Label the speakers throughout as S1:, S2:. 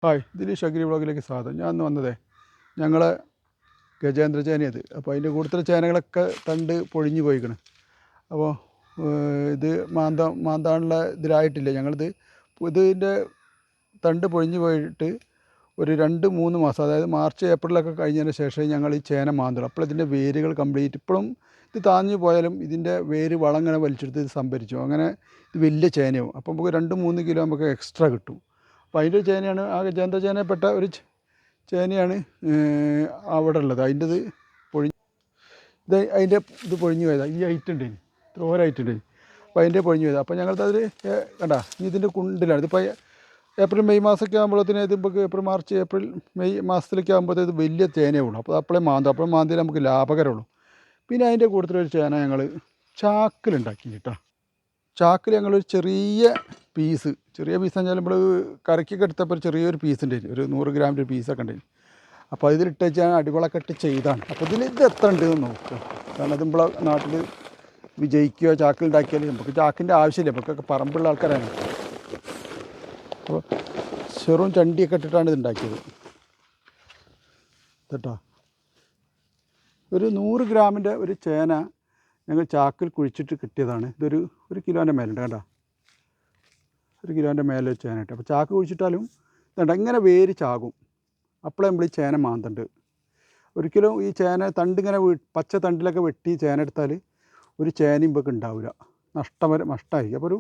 S1: Hi, Dileesh agri വ്ളോഗിലേക്ക് സ്വാഗതം. ഞാൻ ഇന്ന് വന്നതേ ഞങ്ങളെ ഗജേന്ദ്ര ചേനയത്. അപ്പോൾ അതിൻ്റെ കൂടുതൽ ചേനകളൊക്കെ തണ്ട് പൊഴിഞ്ഞു പോയിക്കണം. അപ്പോൾ ഇത് മാന്താനുള്ള ഇതിലായിട്ടില്ല. ഇതിൻ്റെ തണ്ട് പൊഴിഞ്ഞു പോയിട്ട് ഒരു 2-3 മാസം, അതായത് മാർച്ച് ഏപ്രിലൊക്കെ കഴിഞ്ഞതിന് ശേഷം ഞങ്ങൾ ഈ ചേന മാന്തണം. അപ്പോൾ ഇതിൻ്റെ വേരുകൾ കംപ്ലീറ്റ്, ഇപ്പോഴും ഇത് താഞ്ഞു പോയാലും ഇതിൻ്റെ വേര് വളം ഇങ്ങനെ വലിച്ചെടുത്ത് ഇത് സംഭരിച്ചു. അങ്ങനെ ഇത് വലിയ ചേനയാവും. അപ്പോൾ നമുക്ക് 2-3 കിലോ നമുക്ക് എക്സ്ട്രാ കിട്ടും. അപ്പോൾ അതിൻ്റെ ചേനയാണ്, ആ ഗജേന്ദ്ര ചേനപ്പെട്ട ഒരു ചേനയാണ് അവിടെ ഉള്ളത്. ഇത് പൊഴിഞ്ഞു പോയതാണ്. ഈ ഹൈറ്റ് ഉണ്ട്, ഇത്ര ഹൈറ്റ് ഉണ്ട്. അപ്പോൾ അതിൻ്റെ പൊഴിഞ്ഞു പോയത്. അപ്പോൾ ഞങ്ങൾക്കതിൽ കണ്ടാ ഇനി ഇതിൻ്റെ കുണ്ടിലാണ്. ഇതിപ്പോൾ ഏപ്രിൽ മെയ് മാസമൊക്കെ ആകുമ്പോഴത്തേന് ഇത് നമുക്ക് ഏപ്രിൽ മാർച്ച് ഏപ്രിൽ മെയ് മാസത്തിലേക്ക് ആകുമ്പോഴത്തേത് വലിയ ചേനയുള്ളൂ. അപ്പോൾ അപ്പോഴേ അപ്പോഴും മാന്തിയാൽ നമുക്ക് ലാഭകരമുള്ളൂ. പിന്നെ അതിൻ്റെ കൂടുതലൊരു ചേന ഞങ്ങൾ ചാക്കിലുണ്ടാക്കി കേട്ടോ. ചാക്കിൽ ഞങ്ങളൊരു ചെറിയ പീസ് എന്ന് പറഞ്ഞാൽ നമ്മൾ കറിക്കൊക്കെ എടുത്തപ്പോൾ ചെറിയൊരു പീസ് ഉണ്ടായിരുന്നു, ഒരു 100 ഗ്രാമിൻ്റെ ഒരു പീസൊക്കെ ഉണ്ടായിരുന്നു. അപ്പോൾ ഇതിലിട്ട് വെച്ചാൽ അടിവളൊക്കെ ഇട്ട് ചെയ്താണ്. അപ്പോൾ ഇത് എത്ര ഉണ്ടെന്ന് നോക്കുക. കാരണം അത് നമ്മളെ നാട്ടിൽ വിജയിക്കുകയോ ചാക്കിലുണ്ടാക്കിയാൽ നമുക്ക് ചാക്കിൻ്റെ ആവശ്യമില്ല, നമുക്കൊക്കെ പറമ്പുള്ള ആൾക്കാരാണ്. അപ്പോൾ ചെറും ചണ്ടിയൊക്കെ ഇട്ടിട്ടാണ് ഇത് ഉണ്ടാക്കിയത് കേട്ടോ. ഒരു 100 ഗ്രാമിൻ്റെ ഒരു ചേന ഞങ്ങൾ ചാക്കിൽ കുഴിച്ചിട്ട് കിട്ടിയതാണ്. ഒരു കിലോൻ്റെ മേലുണ്ട് കേട്ടോ, 1 കിലോൻ്റെ മേലെ ചേന ഇട്ട്. അപ്പോൾ ചാക്ക് കുഴിച്ചിട്ടാലും ഇതുണ്ട് ഇങ്ങനെ വേര് ചാകും. അപ്പോഴേ നമ്മൾ ഈ ചേന മാന്തണ്ട്. ഒരിക്കലും ഈ ചേന തണ്ടിങ്ങനെ പച്ച തണ്ടിലൊക്കെ വെട്ടി ചേന എടുത്താൽ ഒരു ചേനയും ഇമ്പൊക്കെ ഉണ്ടാവില്ല, നഷ്ടമായിരിക്കും. അപ്പോൾ ഒരു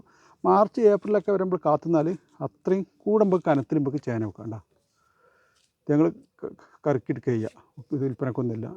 S1: മാർച്ച് ഏപ്രിലൊക്കെ വരെ നമ്മൾ കാത്തുന്നാൽ അത്രയും കൂടെ നമുക്ക് കനത്തിൽ നമുക്ക് ചേന വെക്കണ്ട. ഞങ്ങൾ കറക്കിയിട്ട് കഴിയുക, ഇത് വിൽപ്പനക്കൊന്നുമില്ല.